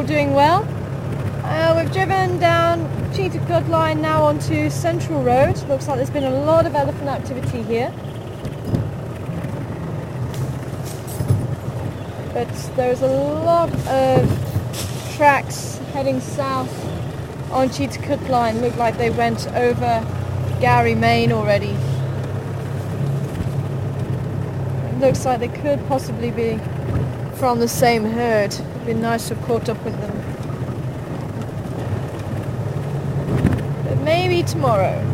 all doing well. We've driven down Cheetah Line now onto Central Road. Looks like there's been a lot of elephant activity here. But there's a lot of tracks heading south on Cheetah Line. Look like they went over Gowrie Main already. It looks like they could possibly be from the same herd. It'd be nice to have caught up with them. But maybe tomorrow.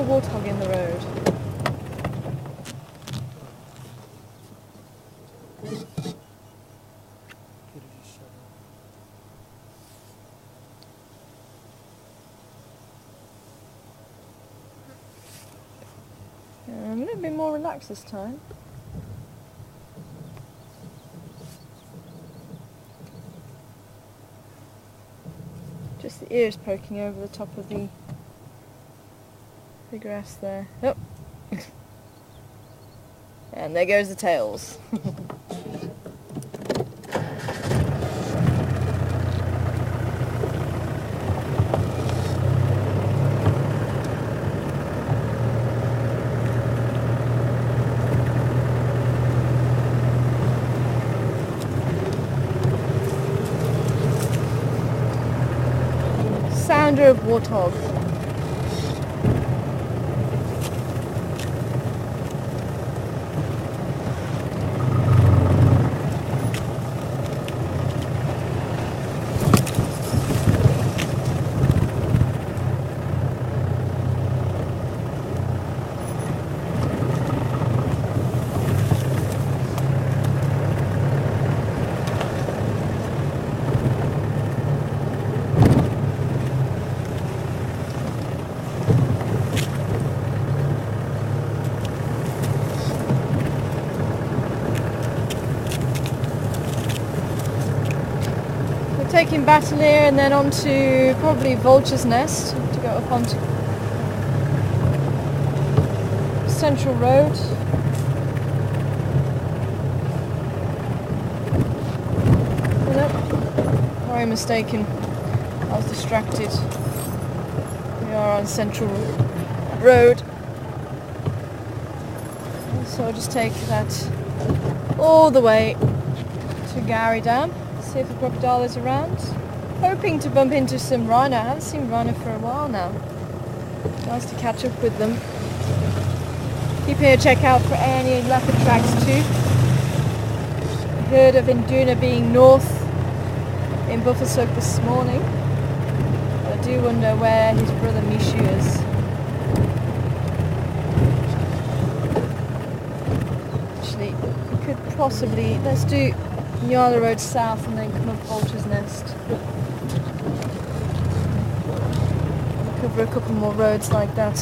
Warthog in the road. I'm a little bit more relaxed this time. Just the ears poking over the top of the grass there. Oh. And there goes the tails. Sounder of warthog. Taking Battalier and then on to probably Vulture's Nest to go up onto Central Road. Nope, very mistaken. I was distracted. We are on Central Road. So I'll just take that all the way to Gowrie Dam, see if the crocodile is around. Hoping to bump into some rhino. I haven't seen rhino for a while now. Nice to catch up with them. Keeping a check out for any leopard tracks too. Heard of Induna being north in Buffelshoek this morning. But I do wonder where his brother Mishu is. Actually, we could possibly, let's do Nyala Road south and then come up Vulture's Nest. Cover a couple more roads like that.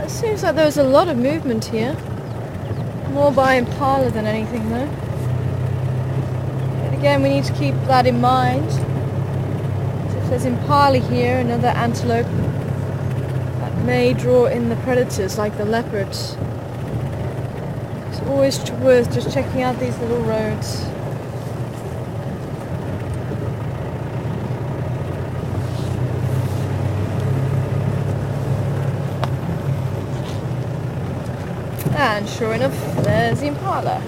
Seems like there was a lot of movement here. More by impala than anything though. But again, we need to keep that in mind. So if there's impala here, another antelope, that may draw in the predators like the leopards. It's always worth just checking out these little roads. And sure enough, there's the impala.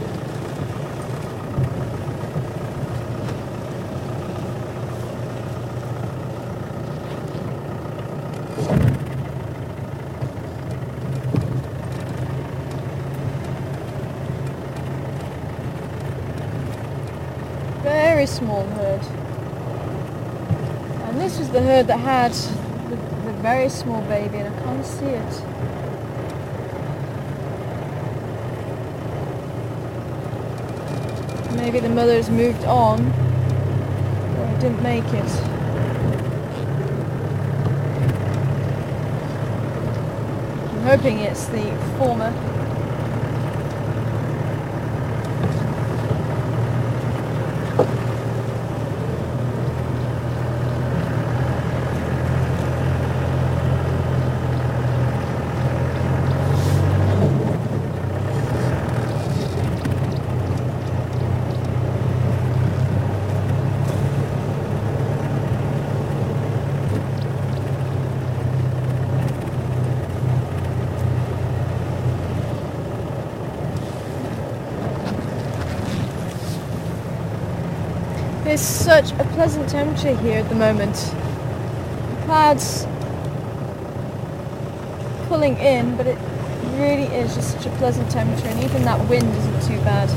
Very small herd. And this was the herd that had the very small baby, and I can't see it. Maybe the mother's moved on, or didn't make it. I'm hoping it's the former. It's such a pleasant temperature here at the moment. The clouds pulling in, but it really is just such a pleasant temperature, and even that wind isn't too bad.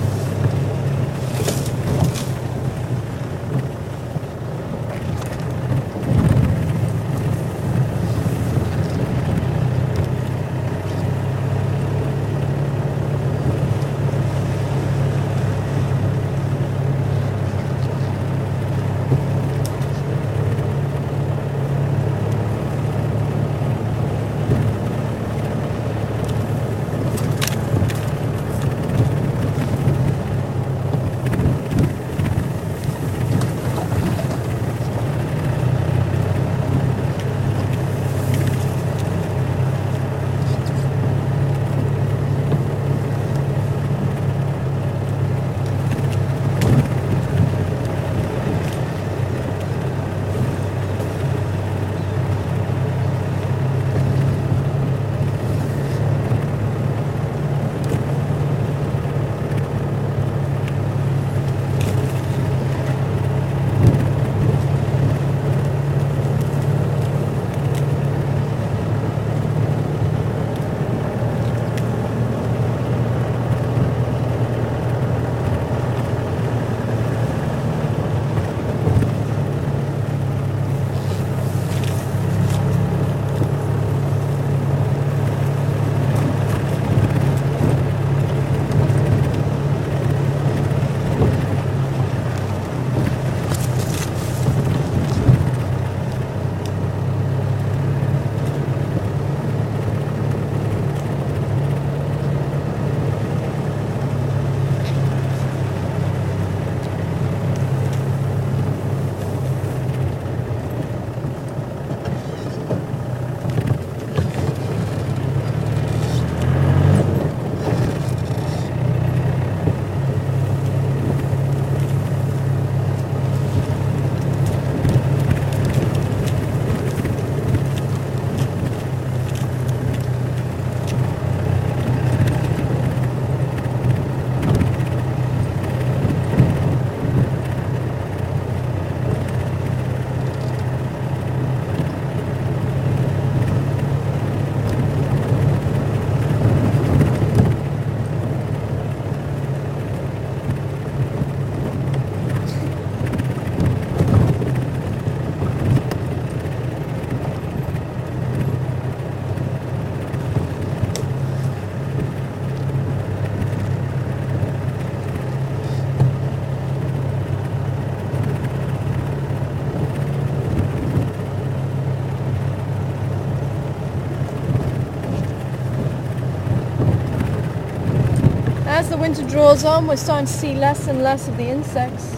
as the winter draws on, we're starting to see less and less of the insects.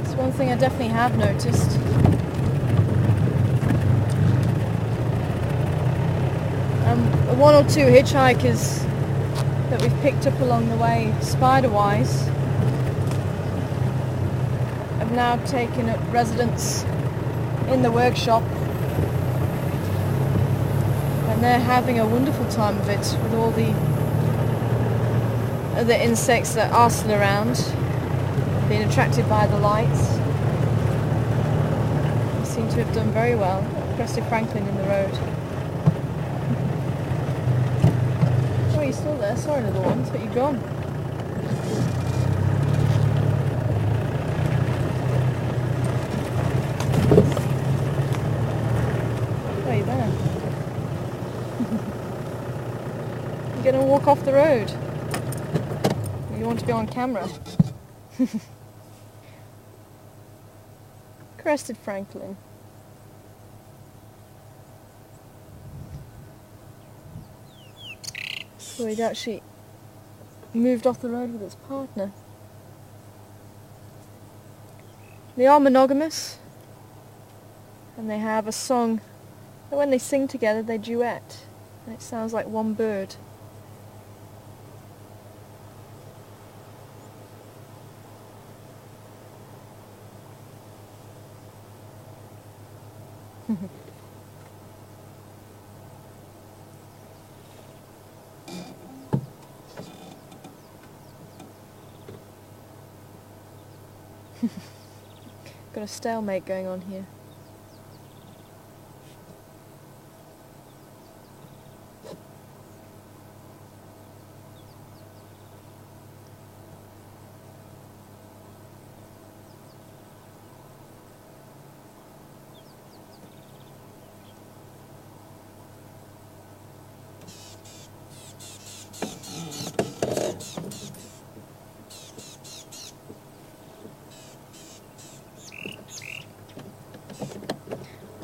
It's one thing I definitely have noticed. One or two hitchhikers that we've picked up along the way, spider-wise, have now taken up residence in the workshop, and they're having a wonderful time of it with all the other insects that are still around, being attracted by the lights. They seem to have done very well. Crested Franklin in the road. Oh, you're still there? Sorry, little ones, but you're gone. Oh, you're there. You're gonna walk off the road. You want to be on camera. Crested Franklin. So he'd actually moved off the road with his partner. They are monogamous, and they have a song that when they sing together they duet, and it sounds like one bird. Got a stalemate going on here.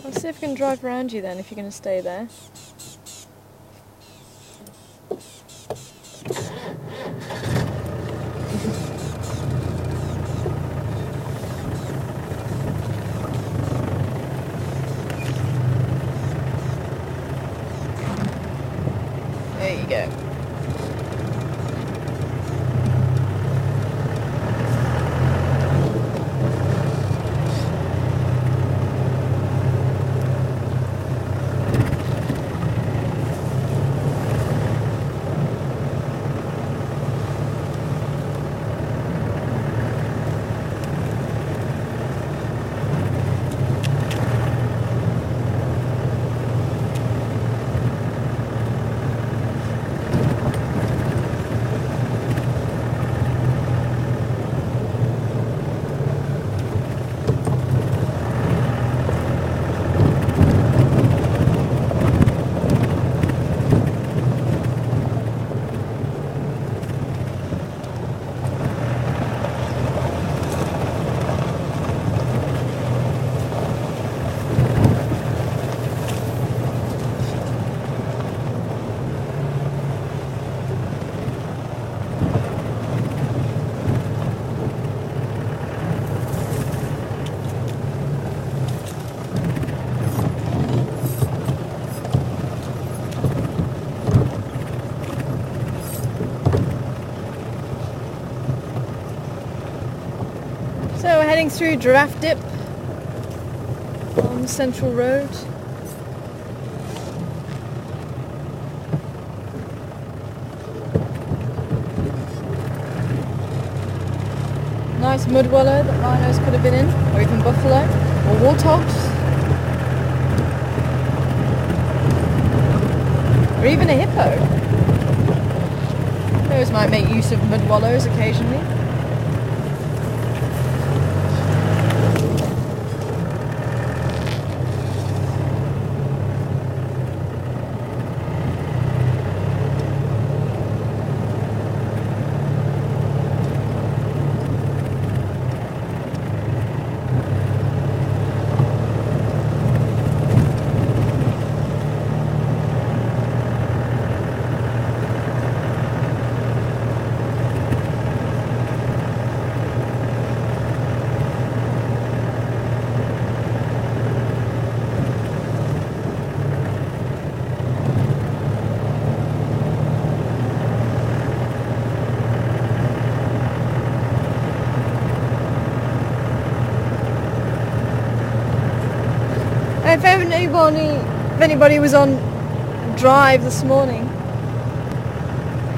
I'll see if I can drive around you then, if you're going to stay there. There you go. So we're heading through Giraffe Dip on Central Road. Nice mudwallow that rhinos could have been in, or even buffalo, or warthogs, or even a hippo. Those might make use of mudwallows occasionally. if anybody was on drive this morning,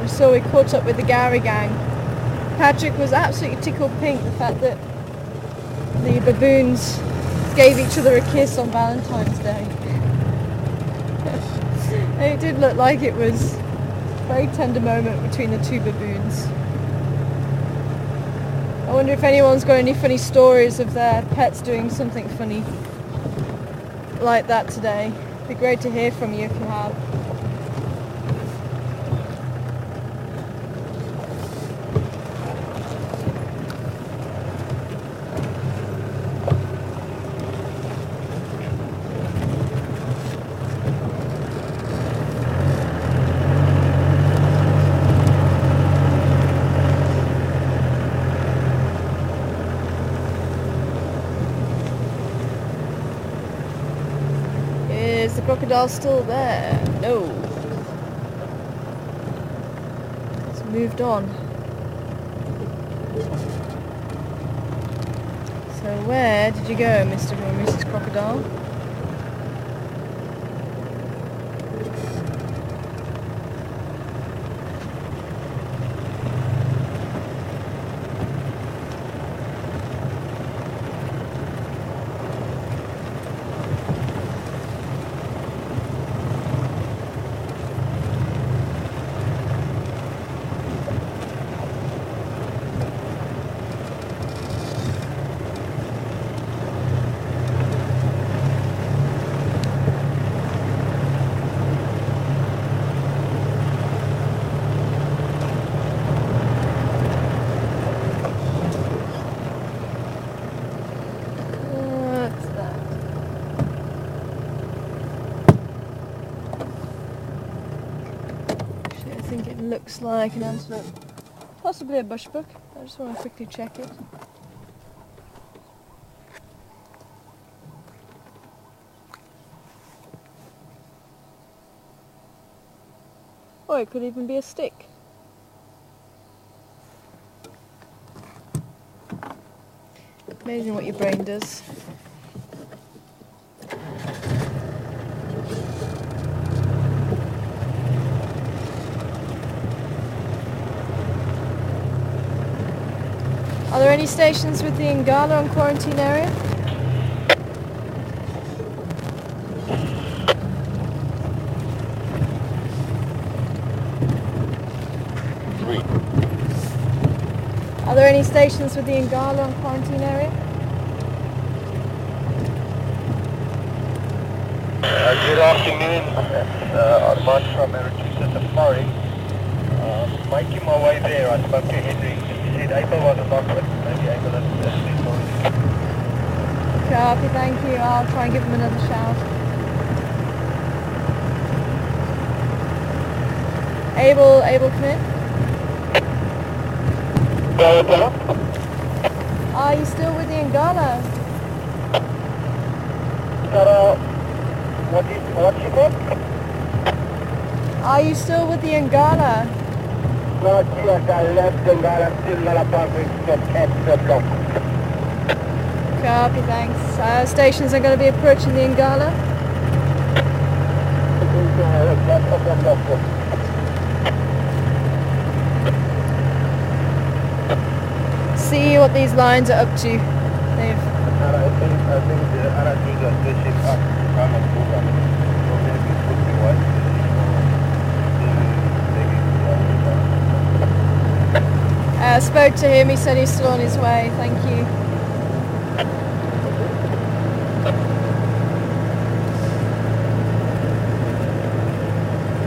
we saw we caught up with the Gowrie gang. Patrick was absolutely tickled pink the fact that the baboons gave each other a kiss on Valentine's Day. It did look like it was a very tender moment between the two baboons. I wonder if anyone's got any funny stories of their pets doing something funny like that today. It'd be great to hear from you if you have. Is the crocodile still there? No. It's moved on. So where did you go, Mr. or Mrs. Crocodile? I think it looks like an antelope, possibly a bushbuck. I just want to quickly check it. Oh, it could even be a stick. Amazing what your brain does. Are there any stations with the Ngala on quarantine area? Are there any stations with the Ngala on quarantine area? Good afternoon, Armand from Eritrea Safari. Making my way there, I spoke to Henry. He said April was a lot, but maybe April is noisy. Copy, thank you. I'll try and give him another shout. Abel, come in. Are you still with the Ngala? What's your name? Are you still with the Ngala? Not yet, I left the guy, I'm still not about Copy, thanks. Stations are going to be approaching the Ngala. See what these lines are up to. They've I think the other thing is pushing up to come and move up. So maybe it could be one. spoke to him, he said he's still on his way, thank you.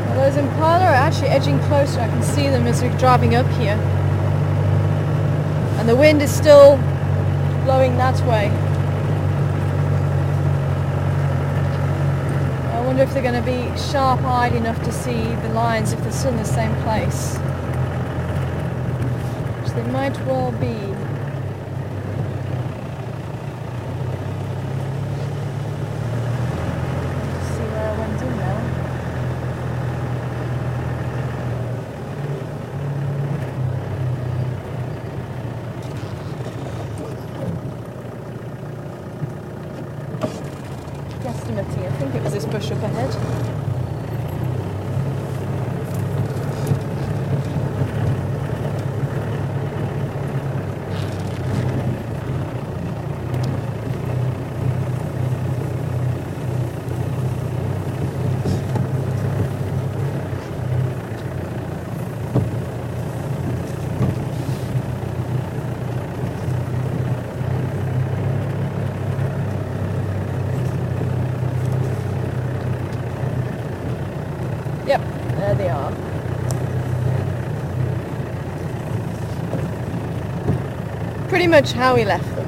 Well, those Impala are actually edging closer, I can see them as we're driving up here. And the wind is still blowing that way. I wonder if they're going to be sharp-eyed enough to see the lions if they're still in the same place. Which they might well be. Let's see where I went in now. Guesstimate, I think Yep, there they are. Pretty much how we left them.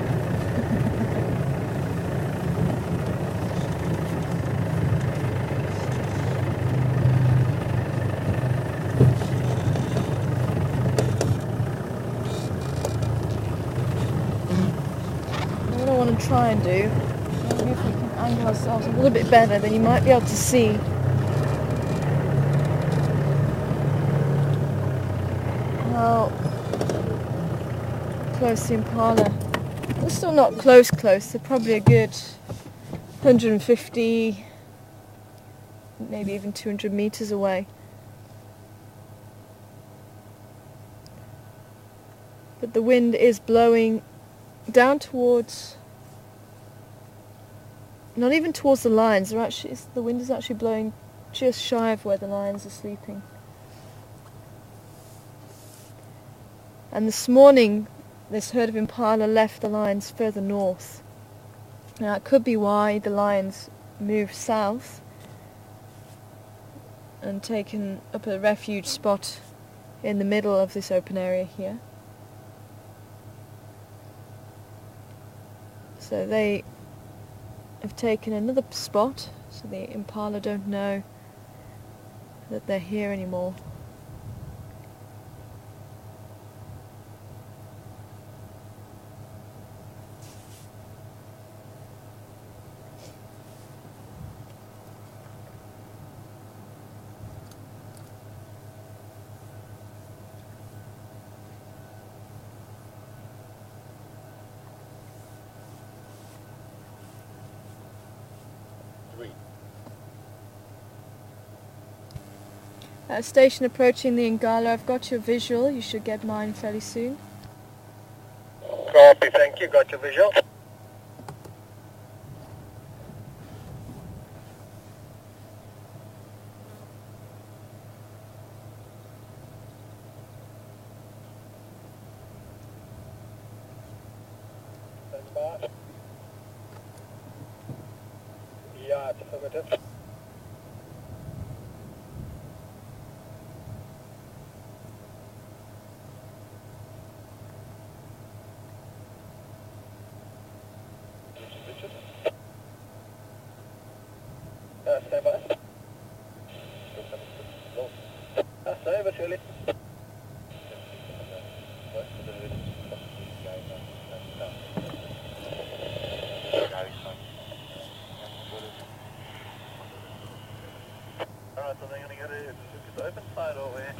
What I want to try and do, maybe if we can angle ourselves a little bit better, then you might be able to see how close the Impala. They're still not close, they're probably a good 150, maybe even 200 meters away. But the wind is blowing down towards, not even towards the lions, the wind is actually blowing just shy of where the lions are sleeping. And this morning, this herd of Impala left the lions further north. Now it could be why the lions moved south and taken up a refuge spot in the middle of this open area here. So they have taken another spot, so the Impala don't know that they're here anymore. Station approaching the Ngala. I've got your visual. You should get mine fairly soon. Copy, thank you. Got your visual. Stand by. Yeah, it's affirmative. Stand by. Stay over, Shirley. Alright, so they're going to go to the open side or where?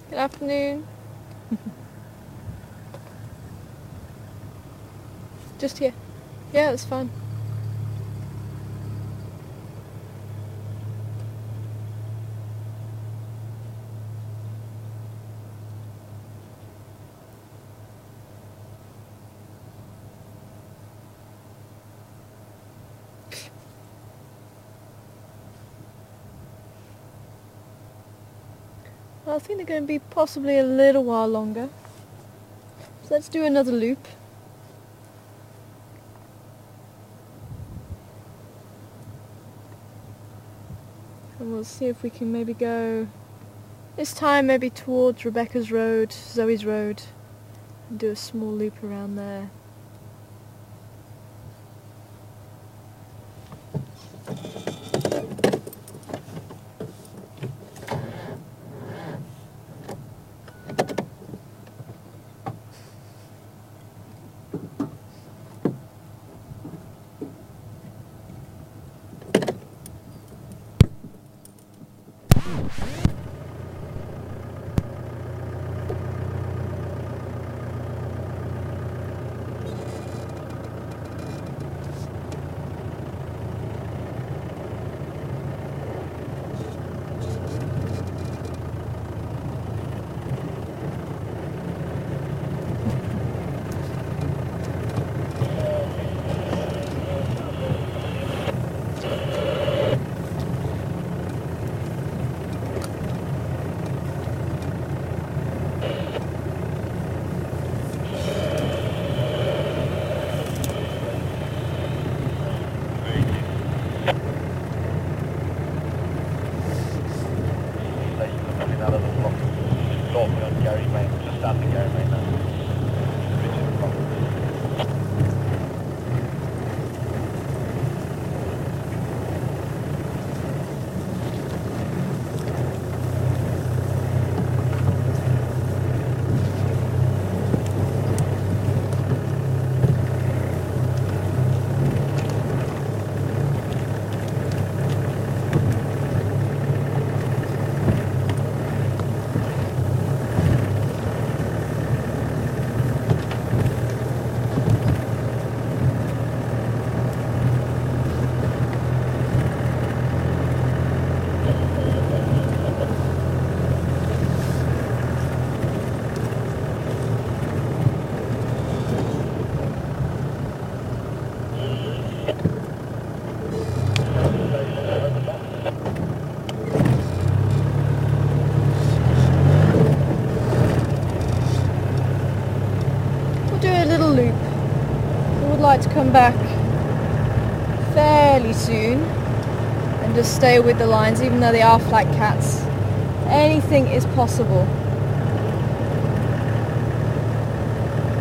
Good afternoon. Just here. Yeah, that's fine. Well, I think they're going to be possibly a little while longer. So let's do another loop. And we'll see if we can maybe go, this time maybe towards Rebecca's Road, Zoe's Road, and do a small loop around there. would like to come back fairly soon and just stay with the lions, even though they are flat cats. Anything is possible.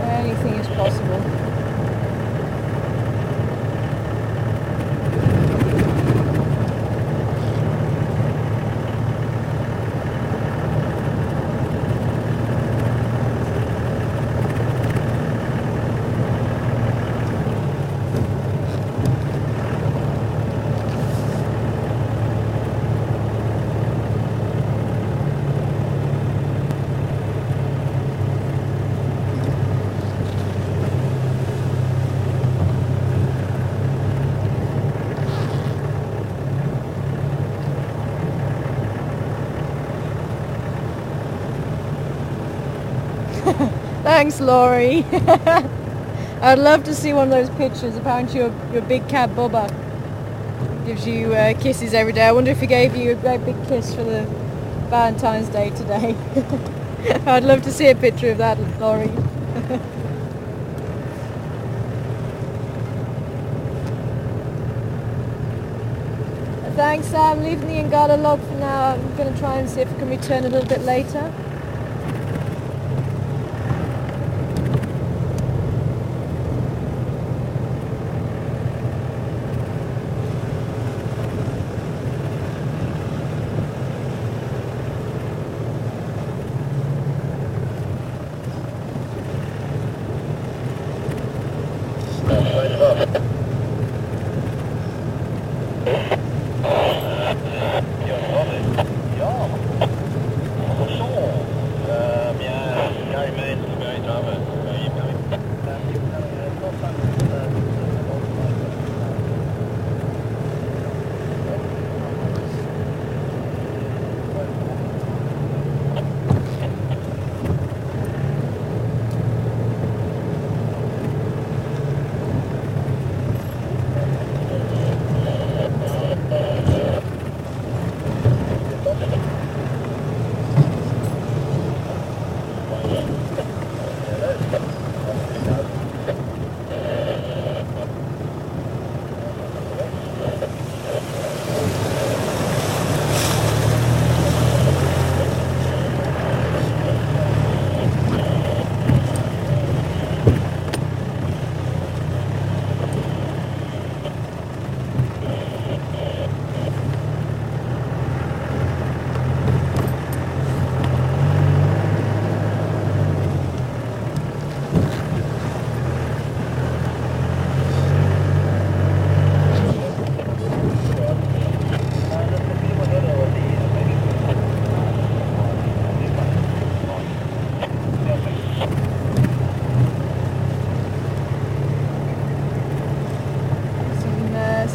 Anything is possible. Thanks, Laurie. I'd love to see one of those pictures. Apparently your big cat Bubba gives you kisses every day. I wonder if he gave you a great big kiss for the Valentine's Day today. I'd love to see a picture of that, Laurie. Thanks, I'm leaving the Ngala log for now. I'm going to try and see if I can return a little bit later.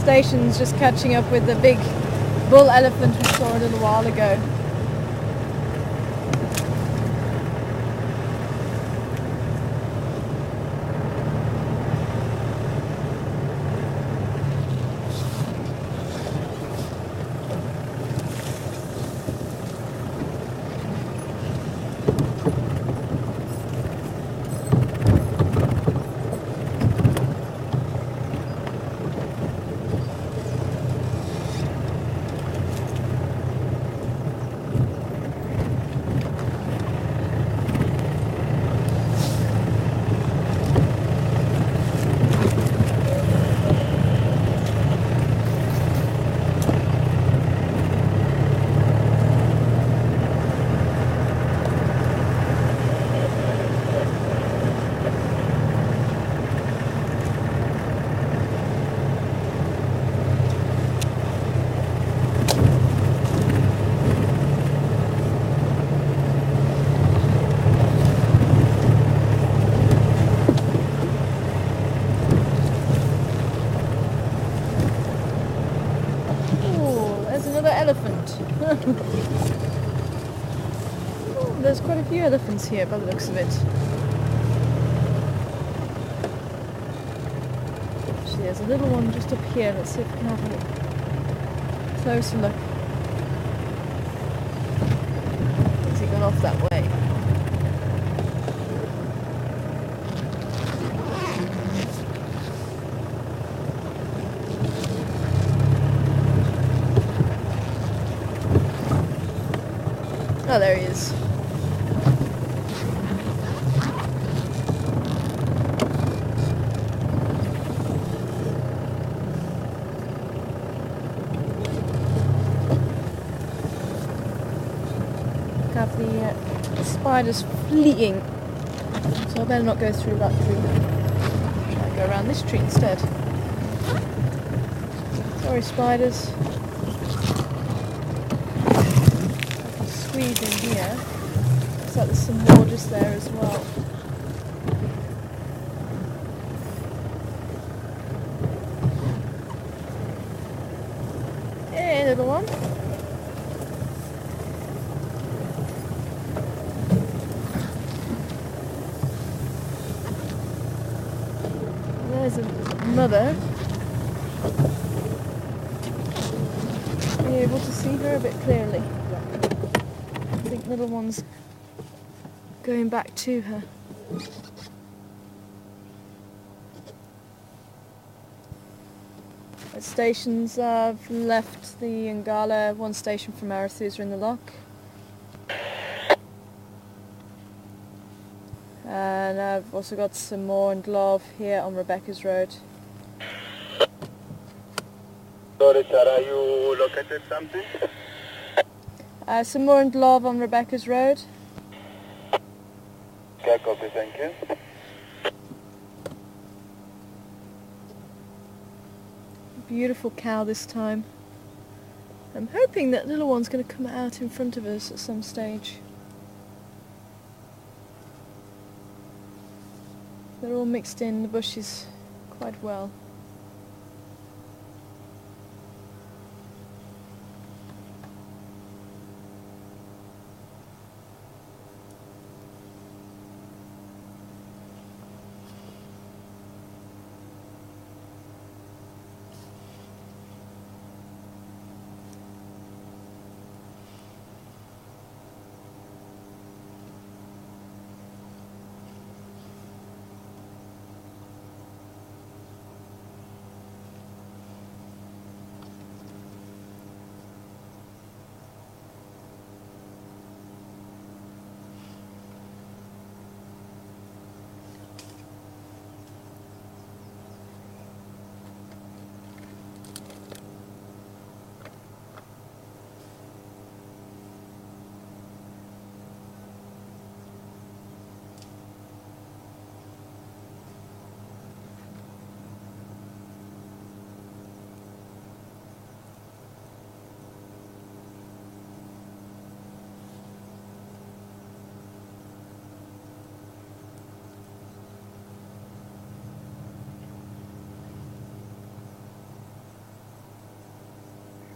Station's just catching up with the big bull elephant we saw a little while ago. Oh, there's quite a few elephants here by the looks of it. Actually, there's a little one just up here. Let's see if we can have a closer look. Has he gone off that way? Oh, there he is. Have the spiders fleeing, so I better not go through that tree. Try and go around this tree instead. Sorry, spiders. I can squeeze in here. Looks like there's some more just there as well. Hey, little one. There's a mother. Are you able to see her a bit clearly? I think little one's going back to her. At stations, I've left the Ngala, one station from Arathusa in the lock. And I've also got Samor and Love here on Rebecca's Road. Sorry, Sarah, you located something? Samor and Love on Rebecca's Road. Okay, copy, thank you. Beautiful cow this time. I'm hoping that little one's going to come out in front of us at some stage. They're all mixed in the bushes quite well.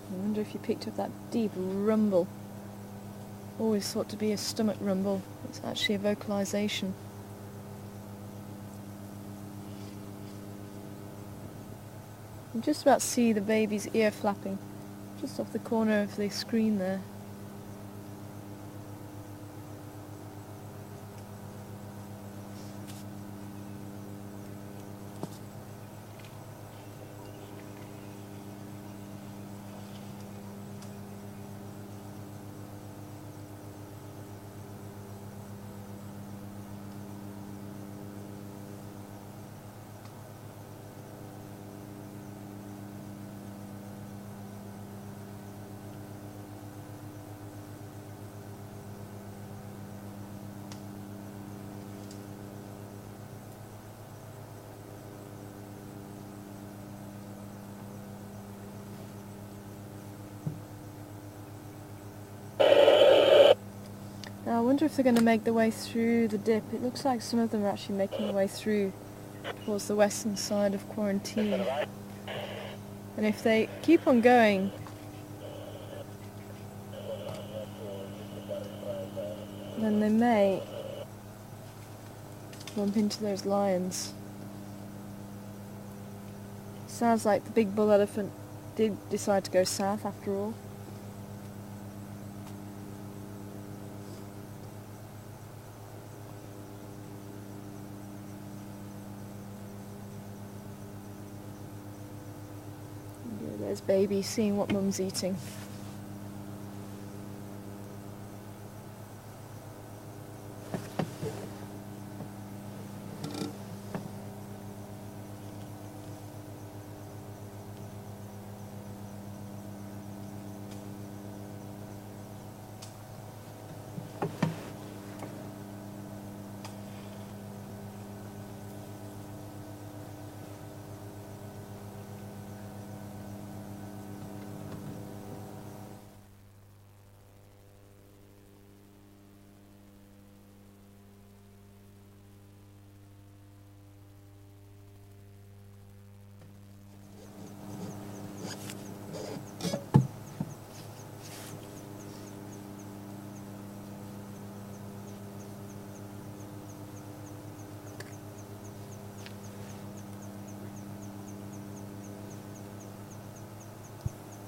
I wonder if you picked up that deep rumble. Always thought to be a stomach rumble. It's actually a vocalization. You can just about see the baby's ear flapping just off the corner of the screen there. Now I wonder if they're going to make their way through the dip. It looks like some of them are actually making their way through towards the western side of Quarantine. And if they keep on going, then they may bump into those lions. Sounds like the big bull elephant did decide to go south after all. There's baby seeing what mum's eating.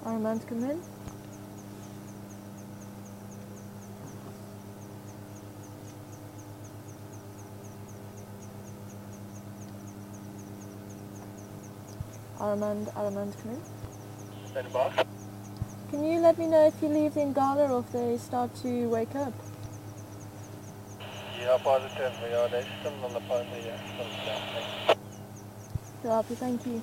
Our man's come in. Armand come in. Stand by. Can you let me know if you leave the Ngala or if they start to wake up? Yeah, positive. Yeah, they're still on the phone here. Copy, thank you.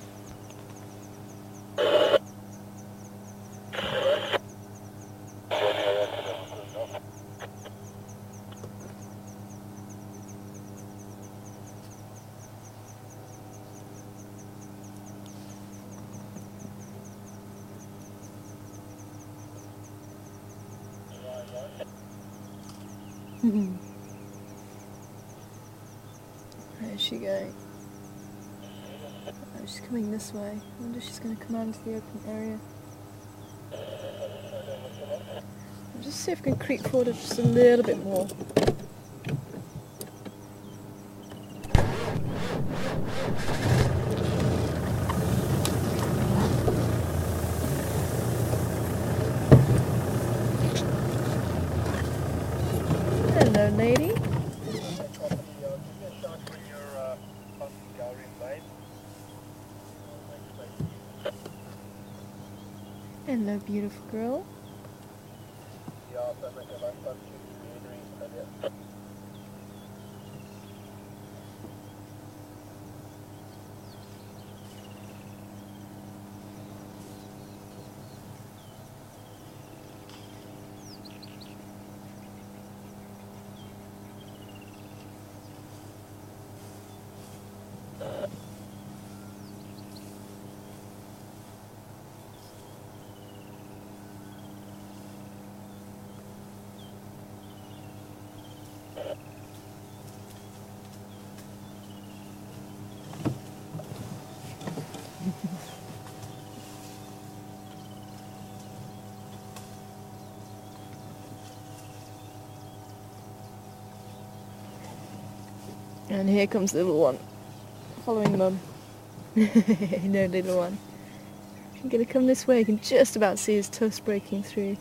Where's she going? Oh, she's coming this way. I wonder if she's going to come out into the open area. I'll just see if I can creep forward just a little bit more. Hello, lady. Hello, beautiful girl. And here comes the little one, following mum. No, little one. I'm gonna come this way. I can just about see his tusk breaking through.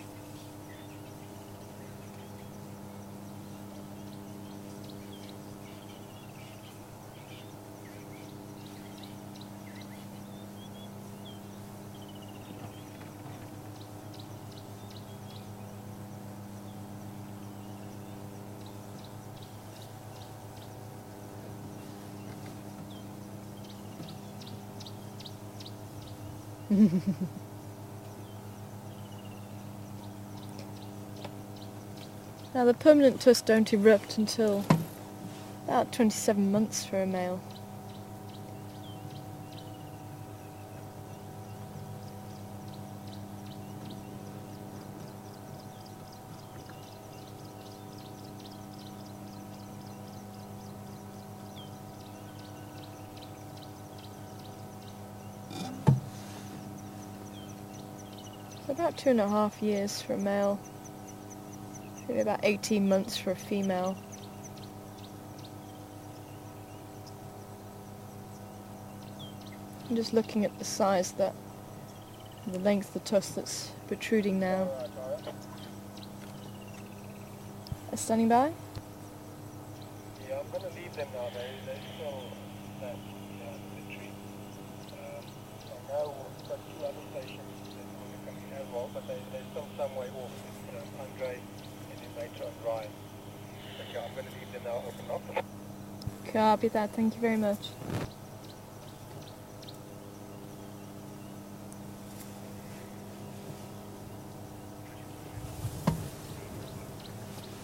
Now the permanent tusks don't erupt until about 27 months for a male. So about 2.5 years for a male. Maybe about 18 months for a female. I'm just looking at the size that, the length of the tusk that's protruding now. Standing by? Yeah, I'm going to leave them now. They're still that military. I know we've got 2 other stations that want to come in as well, but they're still some way off. It's Andre and then later on Ryan. But yeah, I'm going to leave them now open up. Copy that, thank you very much.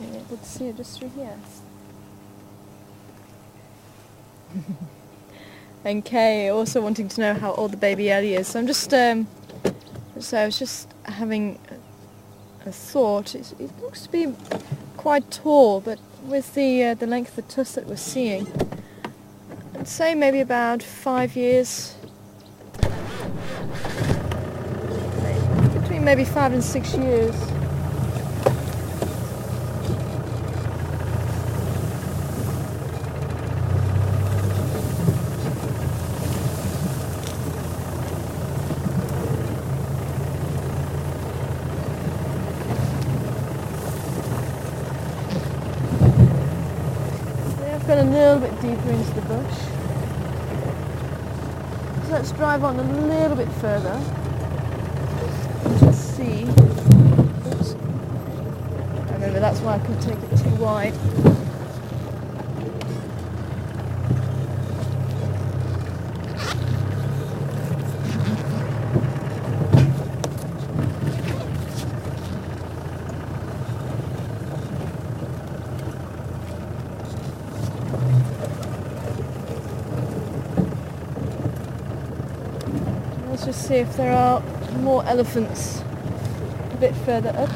You're able to see it just through here. And Kay also wanting to know how old the baby Ellie is. So I'm just, so I was just having a thought. It looks to be quite tall, but with the length of the tusk that we're seeing, I'd say maybe about 5 years. Between maybe 5 and 6 years. gone a little bit deeper into the bush. So let's drive on a little bit further and just see. Oops. Remember, that's why I couldn't take it too wide. Let's just see if there are more elephants a bit further up.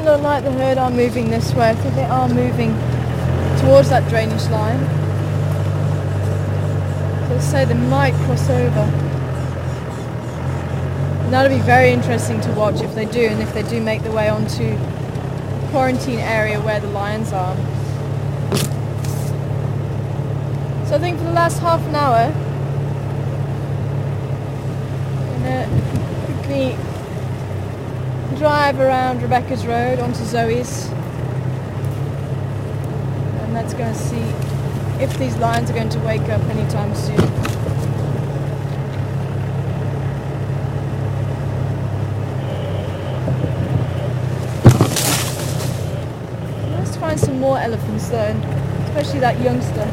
Look like the herd are moving this way. I think they are moving towards that drainage line. So let's say they might cross over. And that'll be very interesting to watch if they do, and if they do make their way onto the quarantine area where the lions are. So I think for the last half an hour, I'm gonna quickly drive around Rebecca's Road onto Zoe's, and let's go and see if these lions are going to wake up anytime soon. Let's find some more elephants though, especially that youngster.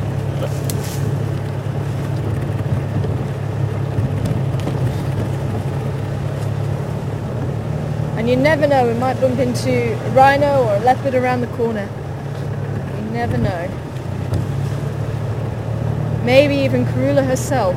And you never know, we might bump into a rhino or a leopard around the corner. You never know. Maybe even Karula herself.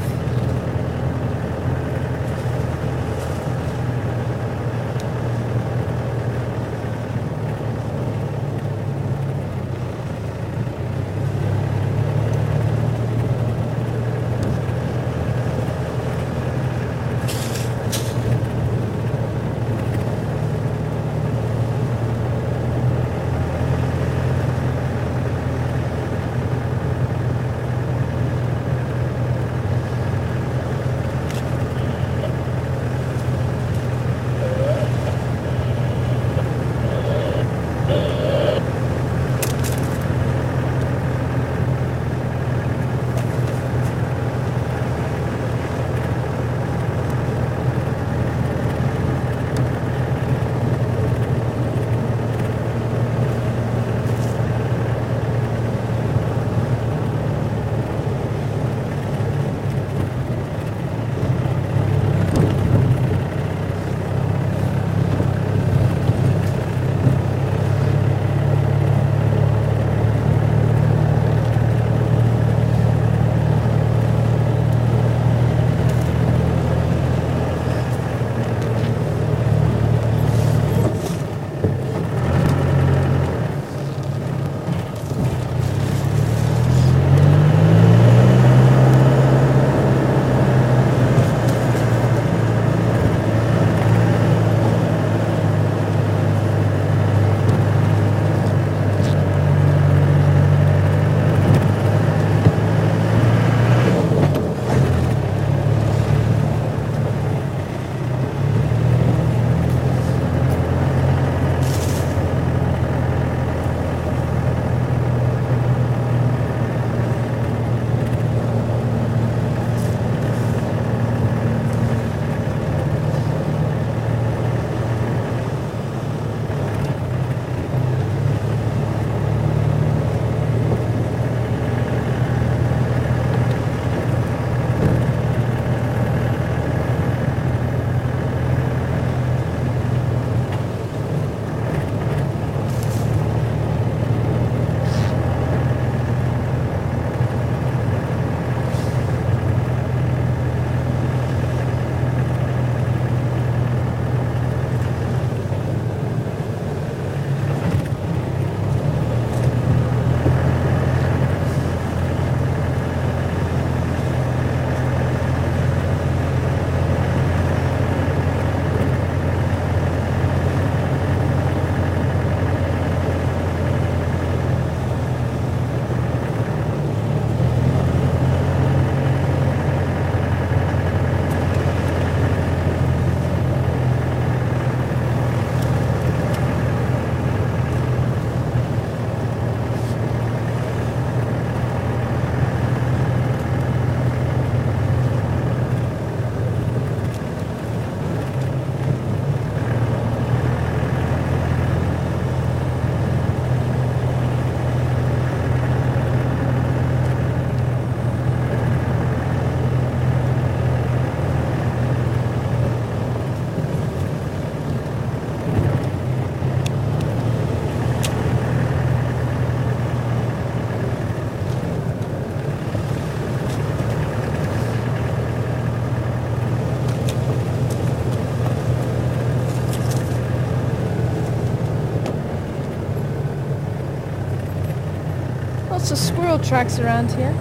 lots of squirrel tracks around here.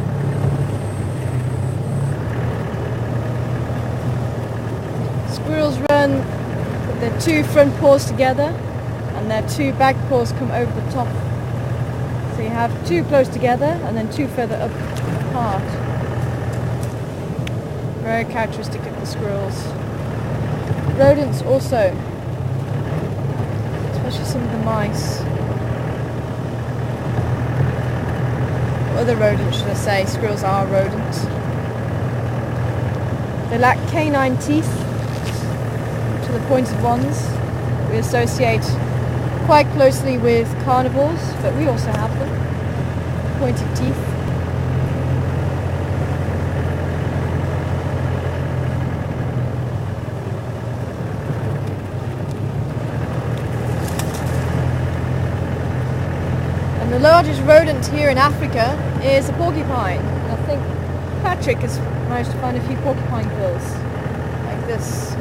Squirrels run with their two front paws together and their two back paws come over the top. So you have two close together and then two further apart. Very characteristic of the squirrels. Rodents also, especially some of the mice. Other rodents, should I say. Squirrels are rodents. They lack canine teeth to the pointed ones. We associate quite closely with carnivores, but we also have them. Pointed teeth. And the largest rodent here in Africa is a porcupine. And I think Patrick has managed to find a few porcupine quills like this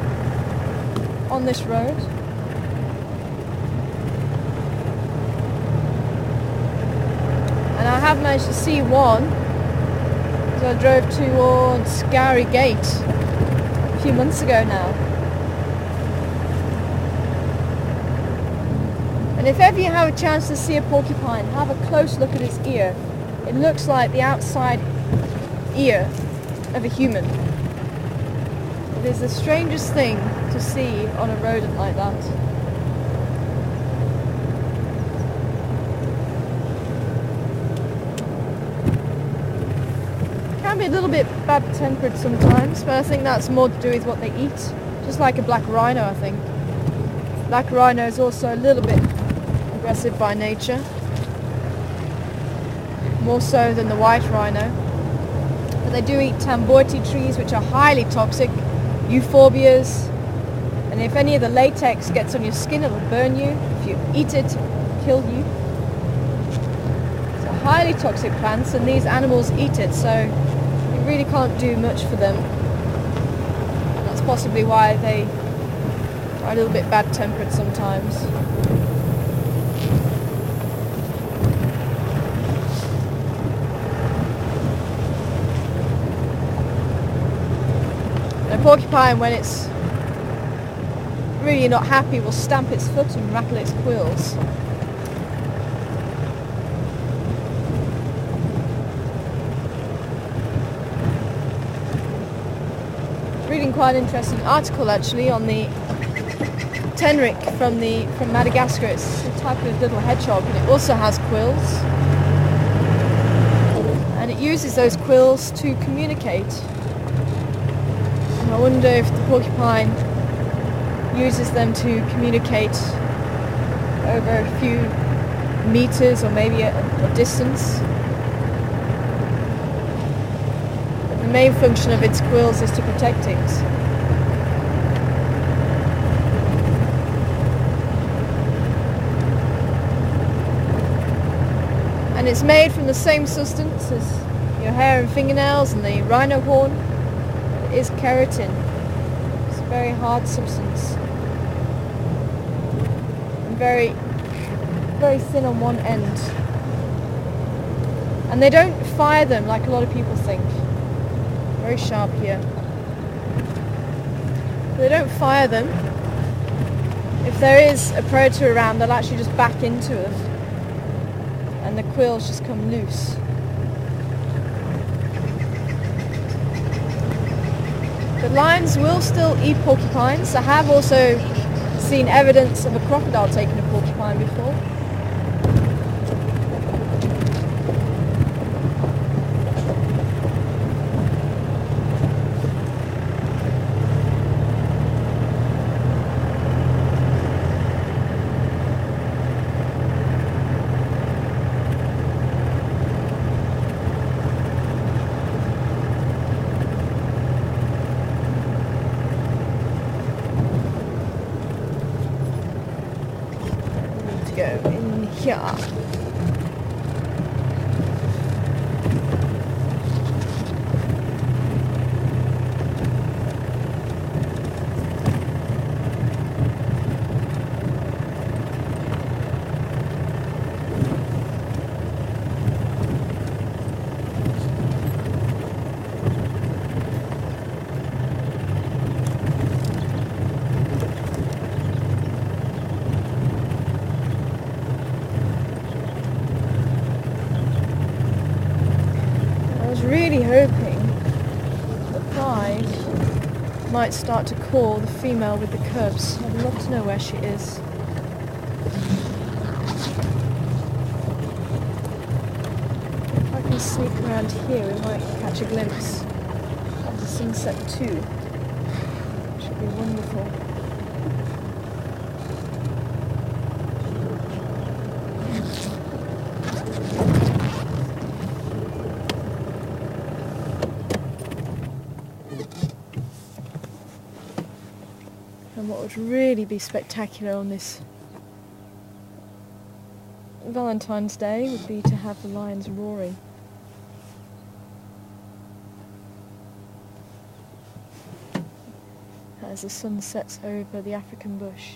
on this road. And I have managed to see one as I drove towards Gowrie Gate a few months ago now. And if ever you have a chance to see a porcupine, have a close look at its ear. It looks like the outside ear of a human. It is the strangest thing to see on a rodent like that. Can be a little bit bad-tempered sometimes, but I think that's more to do with what they eat. Just like a black rhino, I think. Black rhino is also a little bit aggressive by nature. More so than the white rhino. But they do eat tambourti trees, which are highly toxic. Euphorbias. And if any of the latex gets on your skin, it'll burn you. If you eat it, it'll kill you. So highly toxic plants, and these animals eat it, so you really can't do much for them. And that's possibly why they are a little bit bad-tempered sometimes. And a porcupine, when it's really not happy, will stamp its foot and rattle its quills. Reading quite an interesting article actually on the tenric from Madagascar. It's a type of little hedgehog, and it also has quills. And it uses those quills to communicate. And I wonder if the porcupine uses them to communicate over a few meters or maybe a distance. But the main function of its quills is to protect things. And it's made from the same substance as your hair and fingernails and the rhino horn. It is keratin. It's a very hard substance. Very, very thin on one end. And they don't fire them like a lot of people think. Very sharp here. They don't fire them. If there is a predator around, they'll actually just back into them. And the quills just come loose. The lions will still eat porcupines. I have also seen evidence of a crocodile taking a porcupine before. Go in here. might start to call the female with the cubs. I'd love to know where she is. If I can sneak around here, we might catch a glimpse of the sunset too. Should be wonderful. And what would really be spectacular on this Valentine's Day would be to have the lions roaring. As the sun sets over the African bush.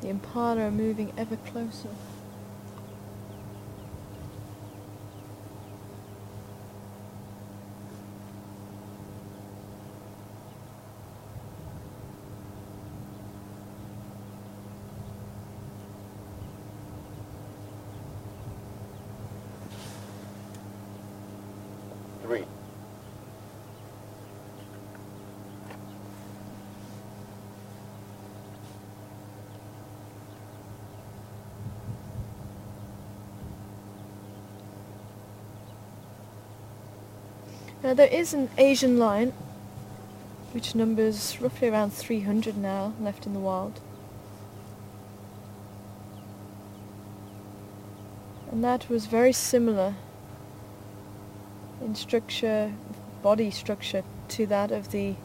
The impala are moving ever closer. Three. Now there is an Asian lion, which numbers roughly around 300 now left in the wild. And that was very similar in structure, body structure, to that of the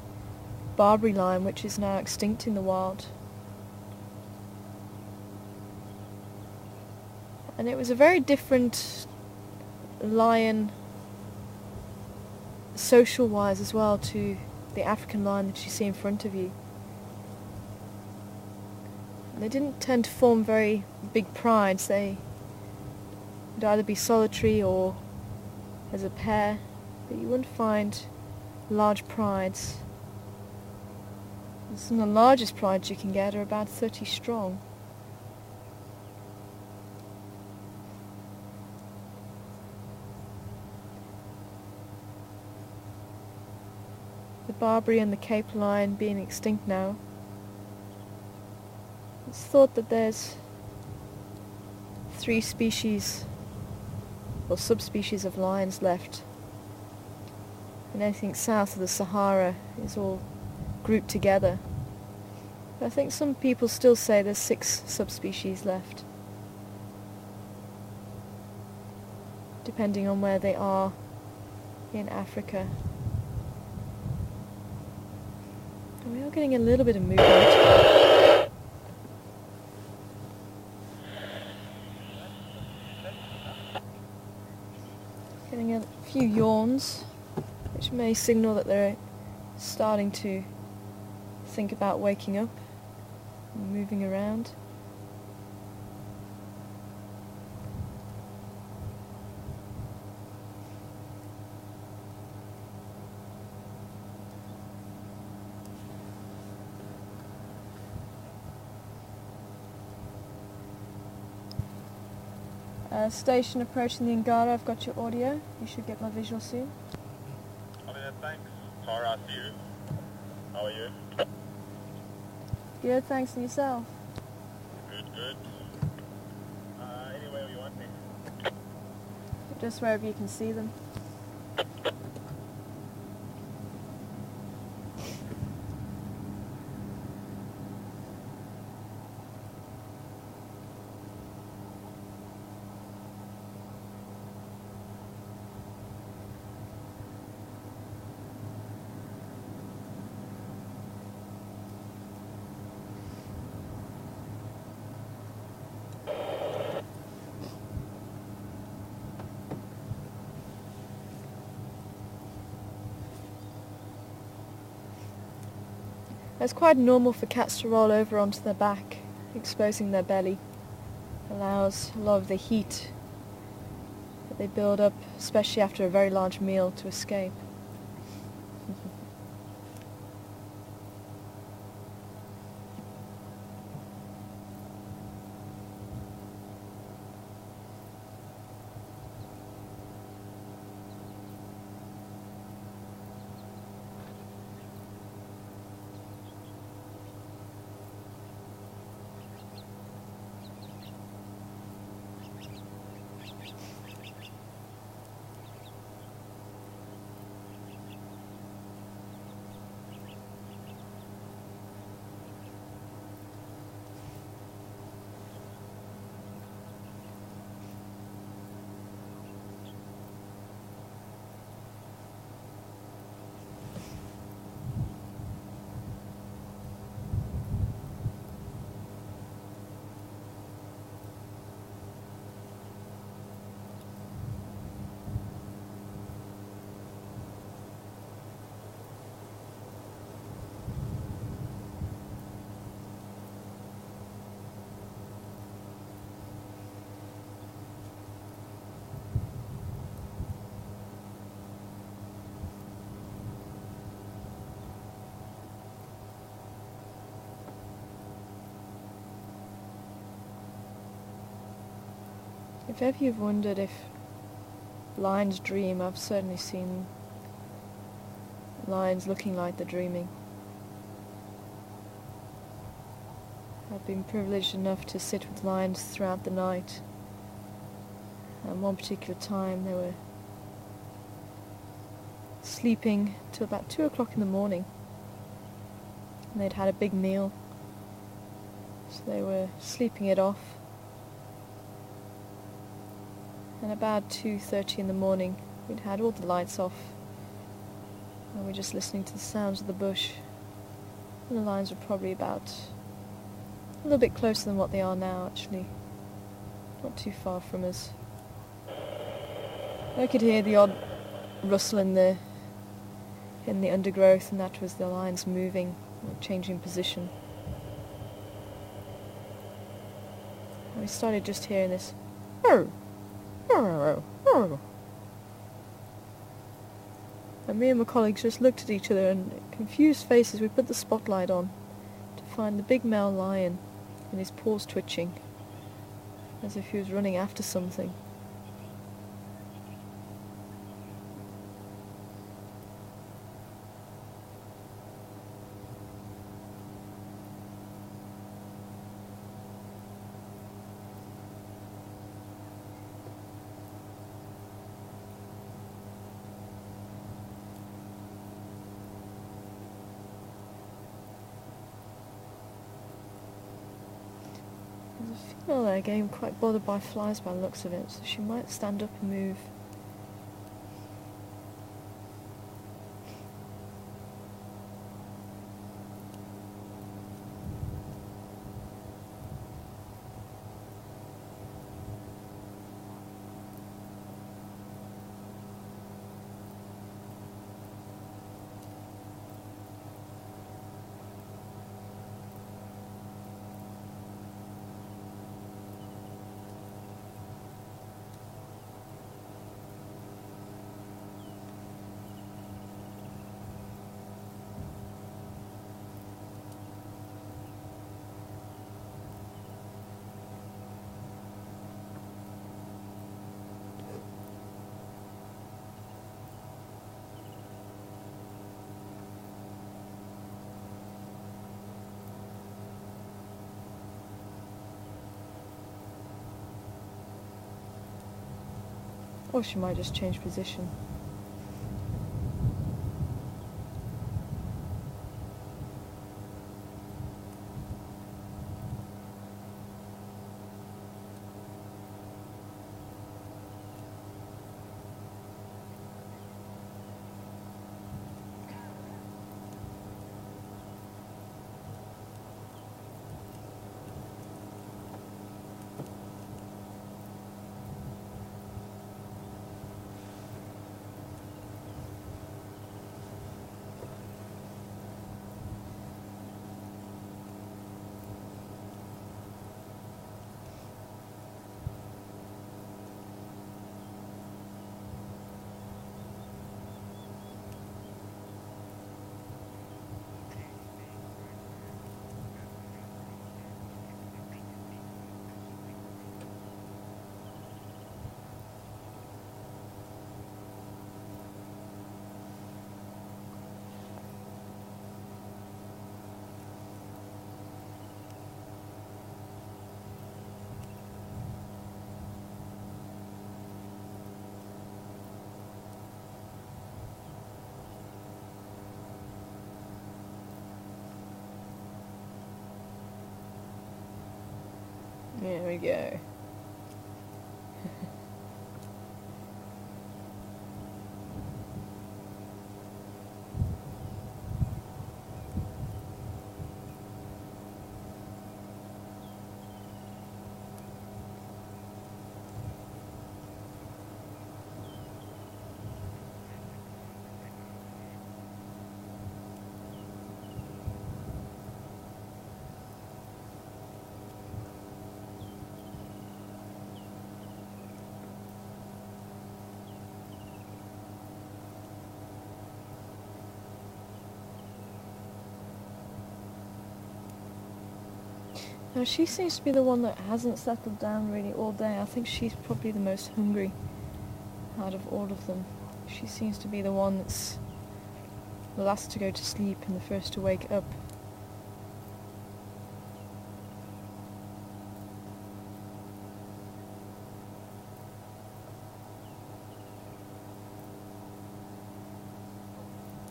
Barbary lion, which is now extinct in the wild. And it was a very different lion, social-wise as well, to the African lion that you see in front of you. And they didn't tend to form very big prides. They would either be solitary or as a pair, but you wouldn't find large prides. And some of the largest prides you can get are about 30 strong. The Barbary and the Cape lion being extinct now, it's thought that there's 3 species or subspecies of lions left, and anything south of the Sahara is all grouped together. But I think some people still say there's 6 subspecies left, depending on where they are in Africa. And we are getting a little bit of movement. Getting a few yawns, which may signal that they're starting to think about waking up and moving around. Station approaching the Ngara. I've got your audio. You should get my visual soon. Thanks. Tara, see you. How are you? Good, thanks, and yourself? Good. Anywhere you want me? Just wherever you can see them. It's quite normal for cats to roll over onto their back, exposing their belly. Allows a lot of the heat that they build up, especially after a very large meal, to escape. If ever you've wondered if lions dream, I've certainly seen lions looking like they're dreaming. I've been privileged enough to sit with lions throughout the night. And one particular time they were sleeping till about 2 o'clock in the morning. And they'd had a big meal. So they were sleeping it off. And about 2:30 in the morning, we'd had all the lights off, and we're just listening to the sounds of the bush. And the lions were probably about a little bit closer than what they are now, actually. Not too far from us. I could hear the odd rustle in the undergrowth, and that was the lions moving, or changing position. And we started just hearing this. And me and my colleagues just looked at each other, and confused faces, we put the spotlight on to find the big male lion and his paws twitching as if he was running after something. There's a female there getting quite bothered by flies by the looks of it, so she might stand up and move. Or she might just change position. There we go. Now she seems to be the one that hasn't settled down really all day. I think she's probably the most hungry out of all of them. She seems to be the one that's the last to go to sleep and the first to wake up.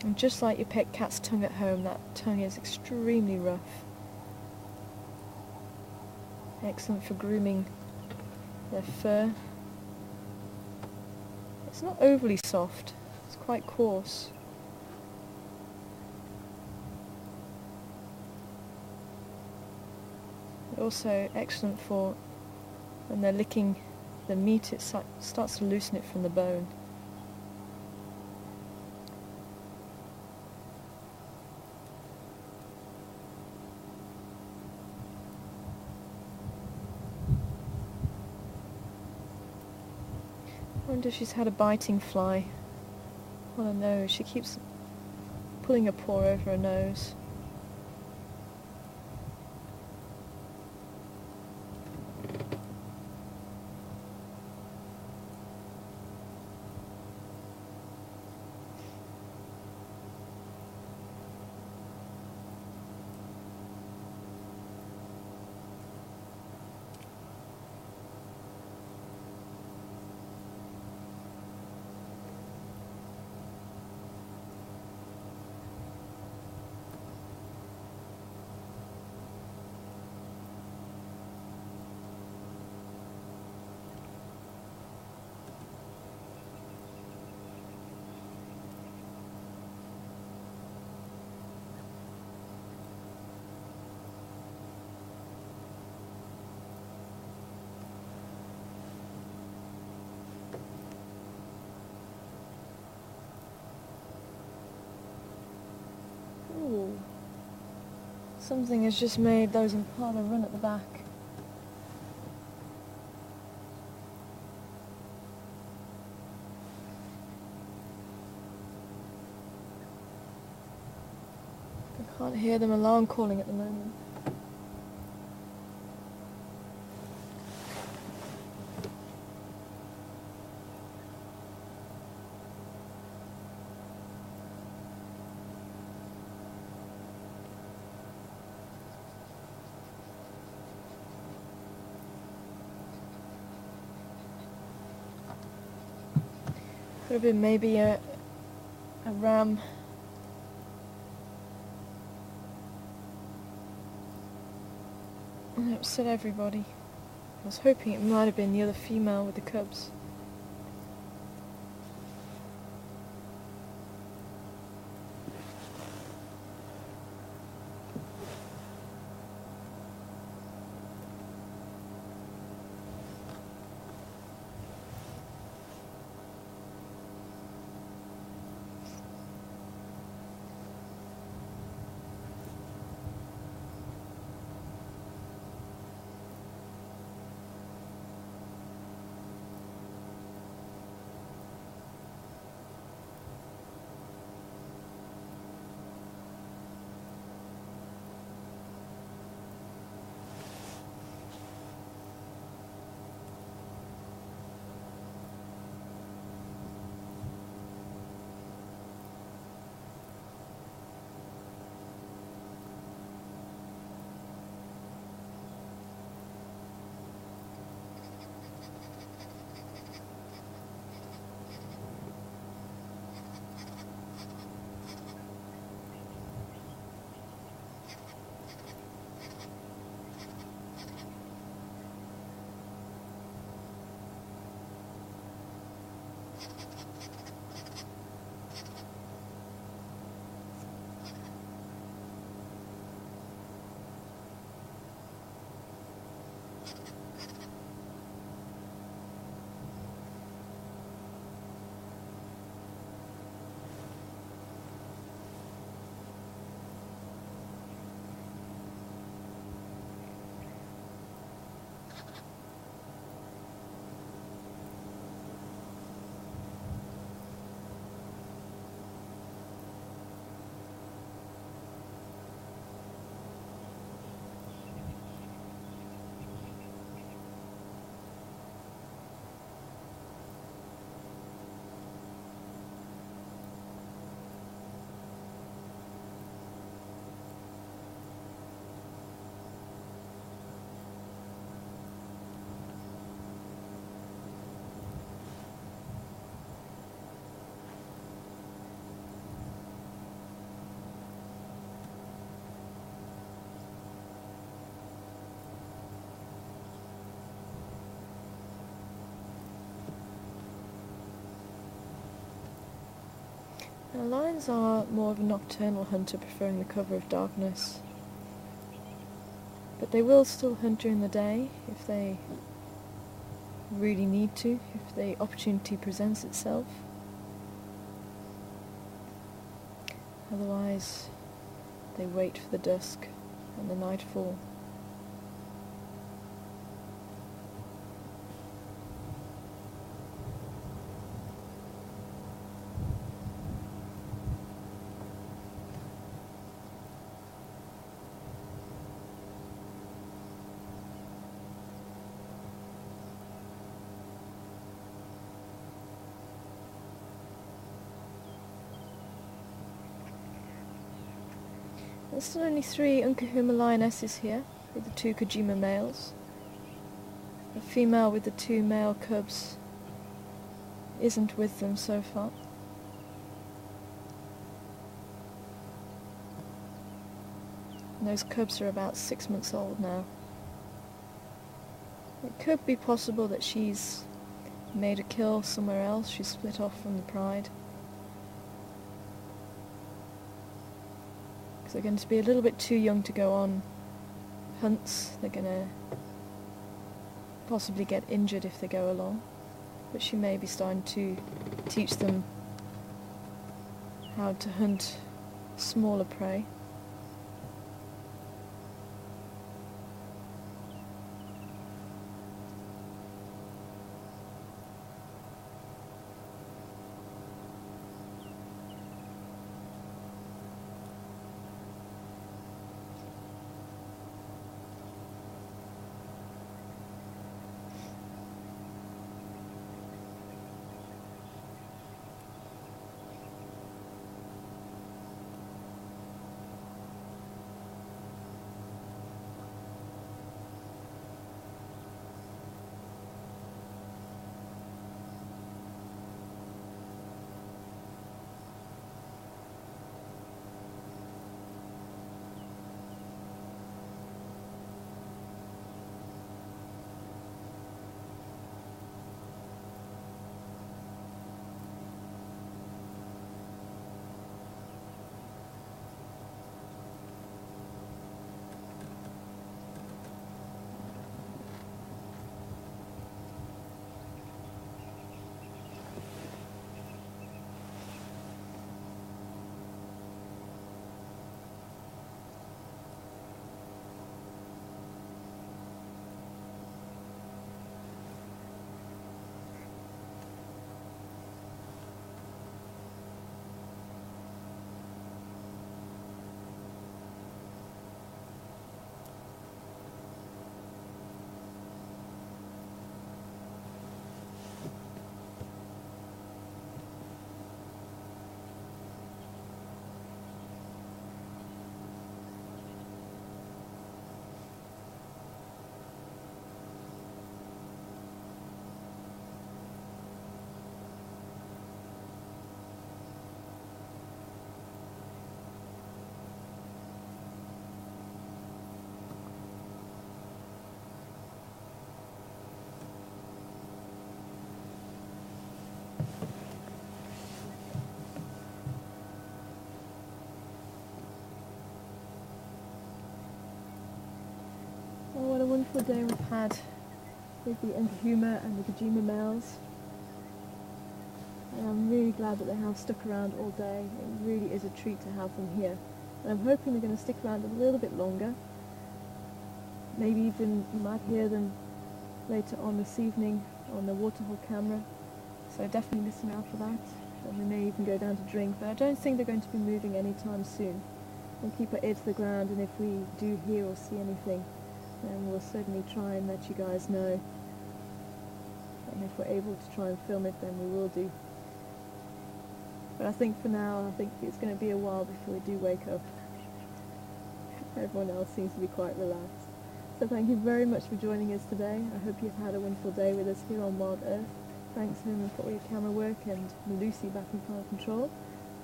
And just like your pet cat's tongue at home, that tongue is extremely rough. Excellent for grooming their fur. It's not overly soft, it's quite coarse. Also excellent for when they're licking the meat, it starts to loosen it from the bone. I wonder if she's had a biting fly on her nose. She keeps pulling her paw over her nose. Ooh. Something has just made those impala run at the back. I can't hear them alarm calling at the moment. Could have been maybe a ram. And it upset everybody. I was hoping it might have been the other female with the cubs. Now, lions are more of a nocturnal hunter, preferring the cover of darkness. But they will still hunt during the day if they really need to, if the opportunity presents itself. Otherwise, they wait for the dusk and the nightfall. There's still only 3 Unkahuma lionesses here, with the 2 Kojima males. The female with the 2 male cubs isn't with them so far. And those cubs are about 6 months old now. It could be possible that she's made a kill somewhere else, she's split off from the pride. They're going to be a little bit too young to go on hunts. They're going to possibly get injured if they go along. But she may be starting to teach them how to hunt smaller prey. today we've had with the Nkahuma and the Kajima males. And I'm really glad that they have stuck around all day. It really is a treat to have them here. And I'm hoping they're going to stick around a little bit longer. Maybe even you might hear them later on this evening on the waterhole camera. So definitely listen out for that. And we may even go down to drink, but I don't think they're going to be moving anytime soon. We'll keep our ear to the ground, and if we do hear or see anything, then we'll certainly try and let you guys know. And if we're able to try and film it, then we will do. But I think for now, I think it's going to be a while before we do wake up. Everyone else seems to be quite relaxed. So thank you very much for joining us today. I hope you've had a wonderful day with us here on Wild Earth. Thanks Herman for all your camera work, and Lucy back in flight control.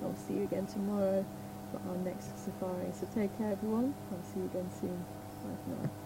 I'll see you again tomorrow for our next safari. So take care everyone. I'll see you again soon. Bye for now.